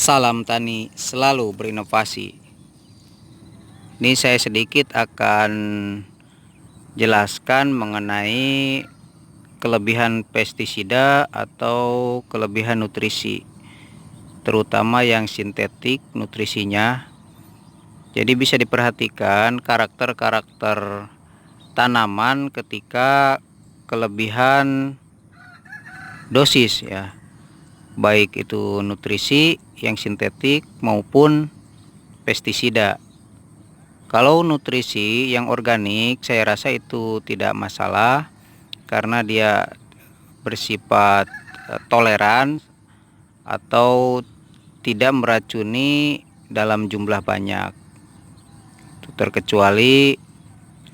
Salam tani selalu berinovasi. Ini saya sedikit akan jelaskan mengenai kelebihan pestisida atau kelebihan nutrisi, terutama yang sintetik nutrisinya. Jadi bisa diperhatikan karakter-karakter tanaman ketika kelebihan dosis ya, baik itu nutrisi yang sintetik maupun pestisida. Kalau nutrisi yang organik saya rasa itu tidak masalah karena dia bersifat toleran atau tidak meracuni dalam jumlah banyak, terkecuali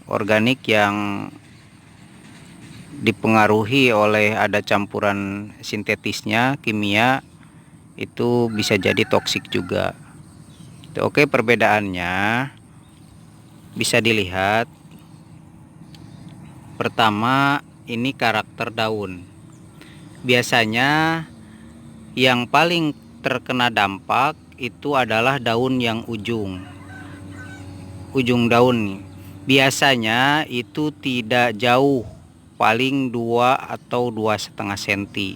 organik yang dipengaruhi oleh ada campuran sintetisnya, kimia, itu bisa jadi toksik juga. Oke, perbedaannya bisa dilihat. Pertama, ini karakter daun. Biasanya yang paling terkena dampak itu adalah daun yang ujung daun. Biasanya itu tidak jauh, paling 2 atau 2,5 cm,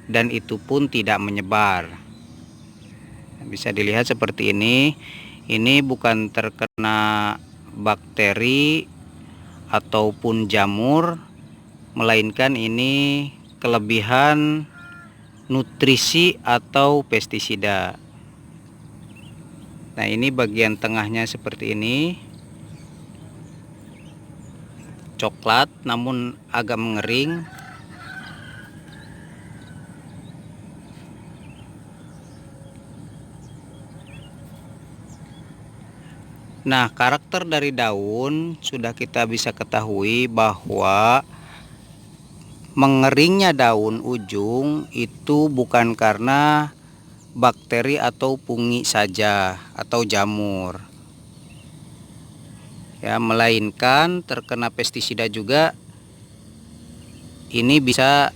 dan itu pun tidak menyebar. Bisa dilihat seperti ini. Ini bukan terkena bakteri ataupun jamur, melainkan ini kelebihan nutrisi atau pestisida. Nah, ini bagian tengahnya seperti ini, coklat namun agak mengering. Nah, karakter dari daun sudah kita bisa ketahui bahwa mengeringnya daun ujung itu bukan karena bakteri atau fungi saja atau jamur ya, melainkan terkena pestisida juga. Ini bisa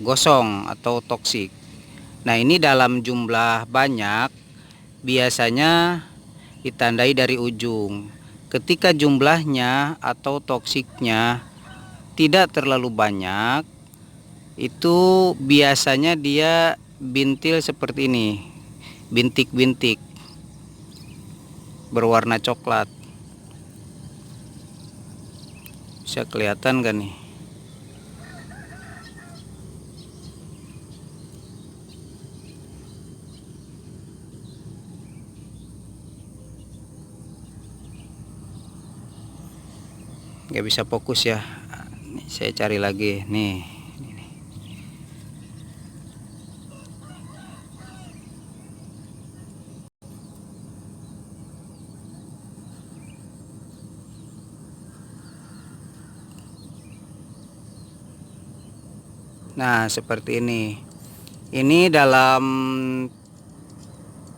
gosong atau toksik. Nah, ini dalam jumlah banyak biasanya ditandai dari ujung. Ketika jumlahnya atau toksiknya tidak terlalu banyak, itu biasanya dia bintil seperti ini, bintik-bintik berwarna coklat. Bisa kelihatan kan nih? Nggak bisa fokus ya. Nih, saya cari lagi nih. Nah, seperti ini. Ini dalam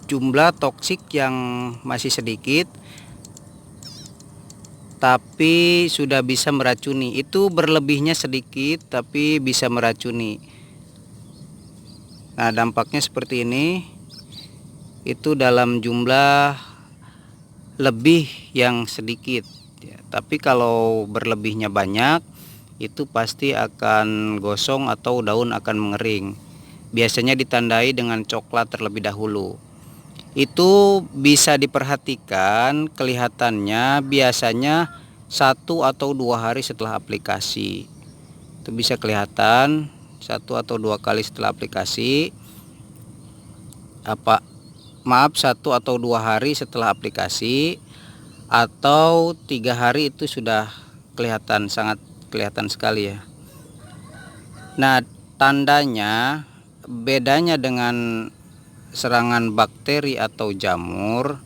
jumlah toksik yang masih sedikit, tapi sudah bisa meracuni. Itu berlebihnya sedikit tapi bisa meracuni. Nah, dampaknya seperti ini. Itu dalam jumlah lebih yang sedikit ya. Tapi kalau berlebihnya banyak, itu pasti akan gosong atau daun akan mengering. Biasanya ditandai dengan coklat terlebih dahulu. Itu bisa diperhatikan kelihatannya biasanya 1 atau 2 hari setelah aplikasi. Itu bisa kelihatan 1 atau 2 kali setelah aplikasi. 1 atau 2 hari setelah aplikasi, atau 3 hari itu sudah kelihatan, sangat kelihatan sekali ya. Nah, tandanya bedanya dengan serangan bakteri atau jamur,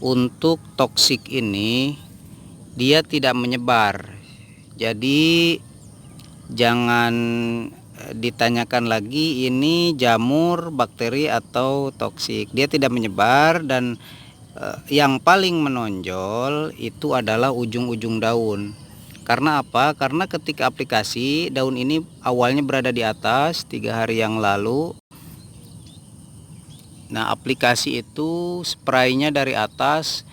untuk toksik ini dia tidak menyebar. Jadi jangan ditanyakan lagi ini jamur, bakteri atau toksik. Dia tidak menyebar, dan yang paling menonjol itu adalah ujung-ujung daun. Karena apa? Karena ketika aplikasi, daun ini awalnya berada di atas 3 hari yang lalu, Nah, aplikasi itu spraynya dari atas.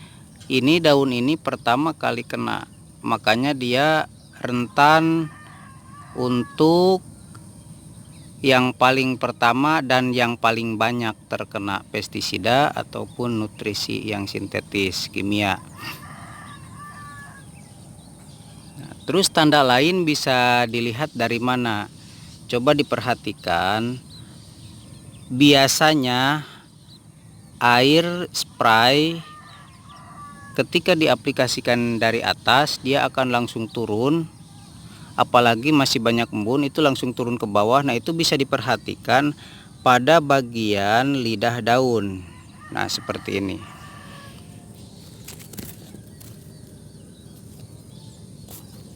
Ini daun ini pertama kali kena, makanya dia rentan untuk yang paling pertama dan yang paling banyak terkena pestisida ataupun nutrisi yang sintetis kimia. Nah, terus tanda lain bisa dilihat dari mana? Coba diperhatikan. Biasanya air spray ketika diaplikasikan dari atas dia akan langsung turun, apalagi masih banyak embun itu langsung turun ke bawah. Nah, itu bisa diperhatikan pada bagian lidah daun. Nah, seperti ini.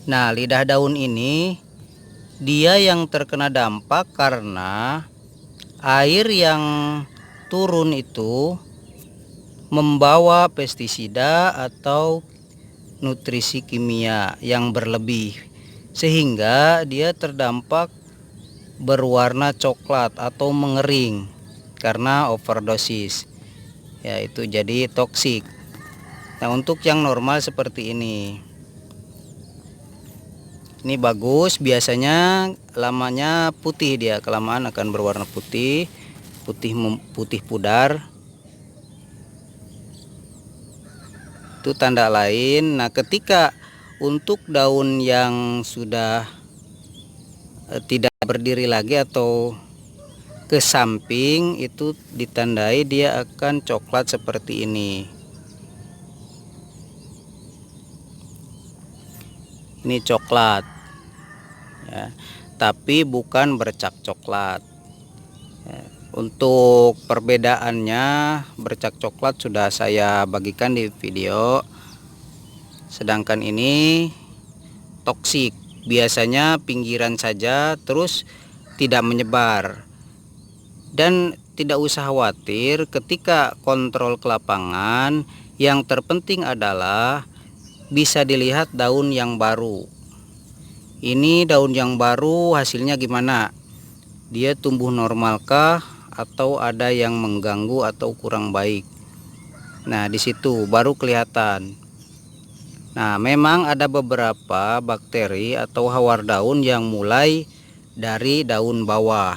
Nah, lidah daun ini dia yang terkena dampak karena air yang turun itu membawa pestisida atau nutrisi kimia yang berlebih, sehingga dia terdampak berwarna coklat atau mengering karena overdosis, yaitu jadi toksik. Nah, untuk yang normal seperti ini bagus. Biasanya lamanya putih, dia kelamaan akan berwarna putih pudar. Itu tanda lain. Nah, ketika untuk daun yang sudah tidak berdiri lagi atau ke samping, itu ditandai dia akan coklat seperti ini. Ini coklat ya, tapi bukan bercak coklat ya. Untuk perbedaannya, bercak coklat sudah saya bagikan di video, sedangkan ini toksik. Biasanya pinggiran saja, terus tidak menyebar. Dan tidak usah khawatir ketika kontrol ke lapangan. Yang terpenting adalah bisa dilihat daun yang baru. Ini daun yang baru hasilnya gimana? Dia tumbuh normalkah atau ada yang mengganggu atau kurang baik? Nah, di situ baru kelihatan. Nah, memang ada beberapa bakteri atau hawar daun yang mulai dari daun bawah,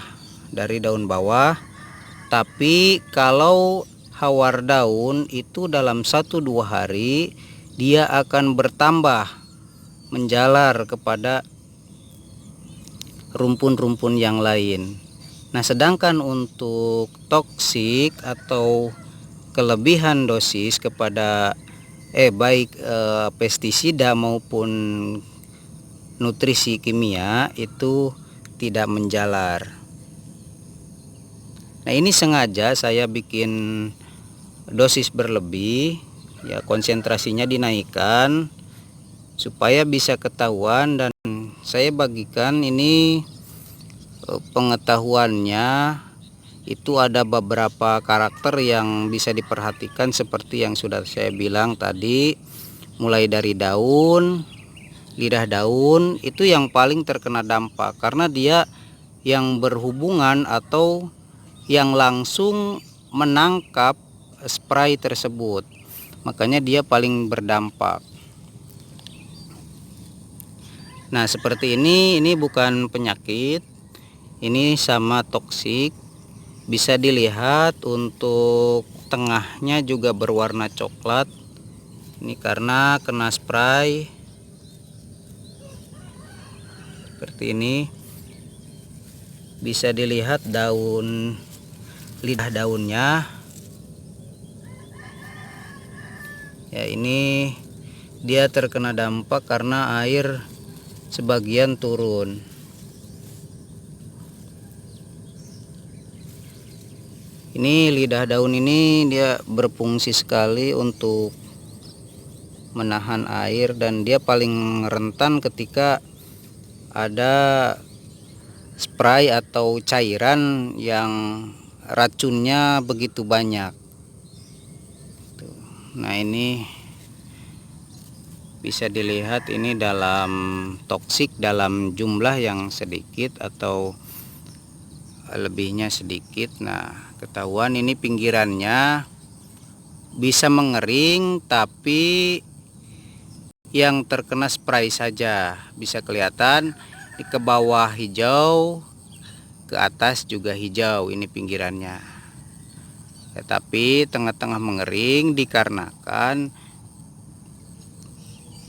tapi kalau hawar daun itu dalam 1-2 hari dia akan bertambah menjalar kepada rumpun-rumpun yang lain. Nah, sedangkan untuk toksik atau kelebihan dosis kepada baik pestisida maupun nutrisi kimia itu tidak menjalar. Nah, ini sengaja saya bikin dosis berlebih ya, konsentrasinya dinaikkan supaya bisa ketahuan, dan saya bagikan ini pengetahuannya. Itu ada beberapa karakter yang bisa diperhatikan seperti yang sudah saya bilang tadi, mulai dari daun, lidah daun itu yang paling terkena dampak karena dia yang berhubungan atau yang langsung menangkap spray tersebut, makanya dia paling berdampak. Nah, seperti ini bukan penyakit, ini sama toksik. Bisa dilihat untuk tengahnya juga berwarna coklat. Ini karena kena spray. Seperti ini. Bisa dilihat daun, lidah daunnya. Ya, ini dia terkena dampak karena air sebagian turun. Ini lidah daun ini dia berfungsi sekali untuk menahan air, dan dia paling rentan ketika ada spray atau cairan yang racunnya begitu banyak. Nah, ini bisa dilihat ini dalam toksik dalam jumlah yang sedikit atau lebihnya sedikit. Nah, ketahuan ini pinggirannya bisa mengering, tapi yang terkena spray saja bisa kelihatan. Di ke bawah hijau, ke atas juga hijau ini pinggirannya. Tetapi tengah-tengah mengering dikarenakan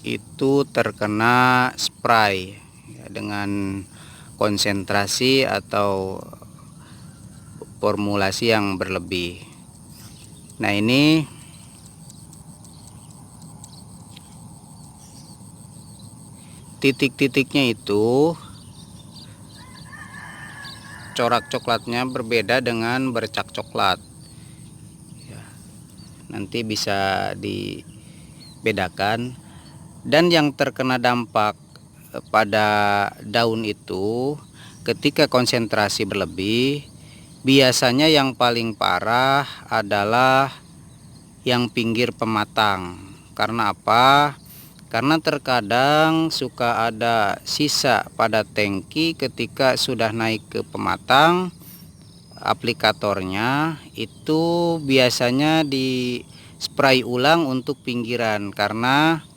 itu terkena spray ya, dengan konsentrasi atau formulasi yang berlebih. Nah, ini titik-titiknya itu corak coklatnya berbeda dengan bercak coklat ya, nanti bisa dibedakan. Dan yang terkena dampak pada daun itu ketika konsentrasi berlebih, biasanya yang paling parah adalah yang pinggir pematang. Karena apa? Karena terkadang suka ada sisa pada tangki ketika sudah naik ke pematang, aplikatornya itu biasanya di spray ulang untuk pinggiran, karena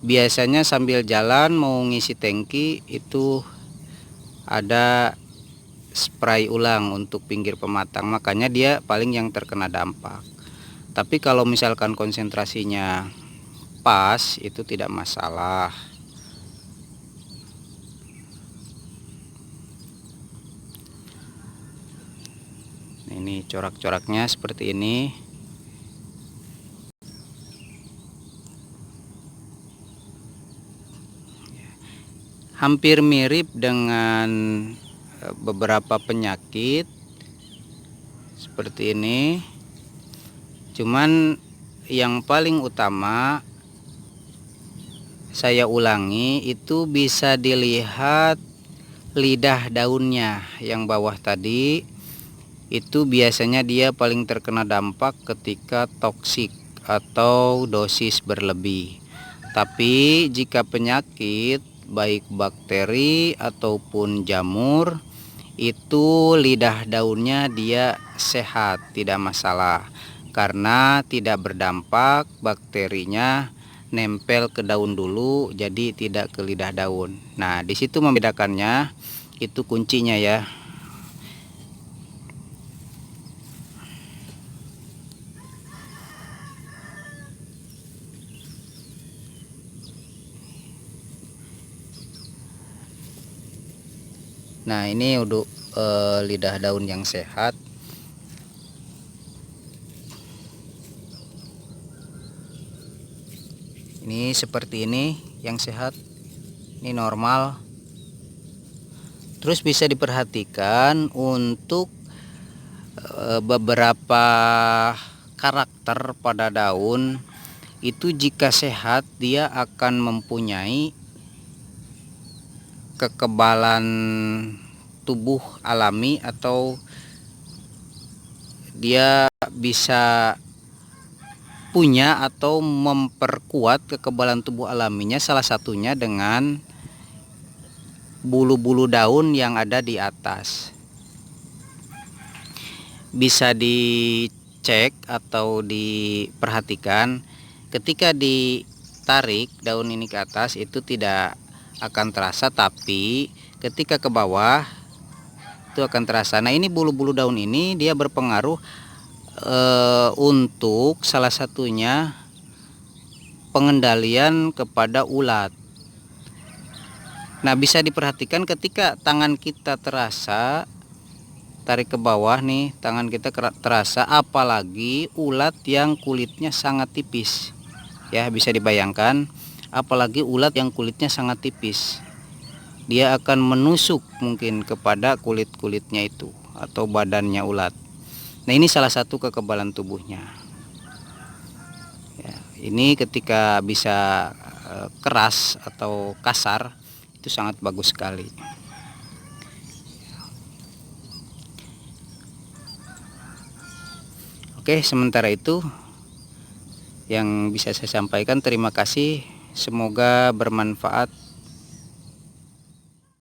biasanya sambil jalan mau ngisi tangki itu ada spray ulang untuk pinggir pematang, makanya dia paling yang terkena dampak. Tapi kalau misalkan konsentrasinya pas itu tidak masalah. Nah, ini corak-coraknya seperti ini. Hampir mirip dengan beberapa penyakit seperti ini, cuman yang paling utama saya ulangi, itu bisa dilihat lidah daunnya yang bawah tadi. Itu biasanya dia paling terkena dampak ketika toksik atau dosis berlebih. Tapi jika penyakit baik bakteri ataupun jamur, itu lidah daunnya dia sehat, tidak masalah, karena tidak berdampak, bakterinya nempel ke daun dulu, jadi tidak ke lidah daun. Nah, di situ membedakannya, itu kuncinya ya. Nah, ini untuk lidah daun yang sehat. Ini seperti ini yang sehat, ini normal. Terus bisa diperhatikan untuk beberapa karakter pada daun itu, jika sehat dia akan mempunyai kekebalan tubuh alami, atau dia bisa punya atau memperkuat kekebalan tubuh alaminya, salah satunya dengan bulu-bulu daun yang ada di atas. Bisa dicek atau diperhatikan, ketika ditarik daun ini ke atas itu tidak akan terasa, tapi ketika ke bawah itu akan terasa. Nah, ini bulu-bulu daun ini dia berpengaruh untuk salah satunya pengendalian kepada ulat. Nah, bisa diperhatikan ketika tangan kita terasa tarik ke bawah nih, tangan kita terasa, apalagi ulat yang kulitnya sangat tipis ya, bisa dibayangkan, apalagi ulat yang kulitnya sangat tipis, dia akan menusuk mungkin kepada kulit-kulitnya itu atau badannya ulat. Nah, ini salah satu kekebalan tubuhnya ya. Ini ketika bisa keras atau kasar itu sangat bagus sekali. Oke, sementara itu yang bisa saya sampaikan. Terima kasih, semoga bermanfaat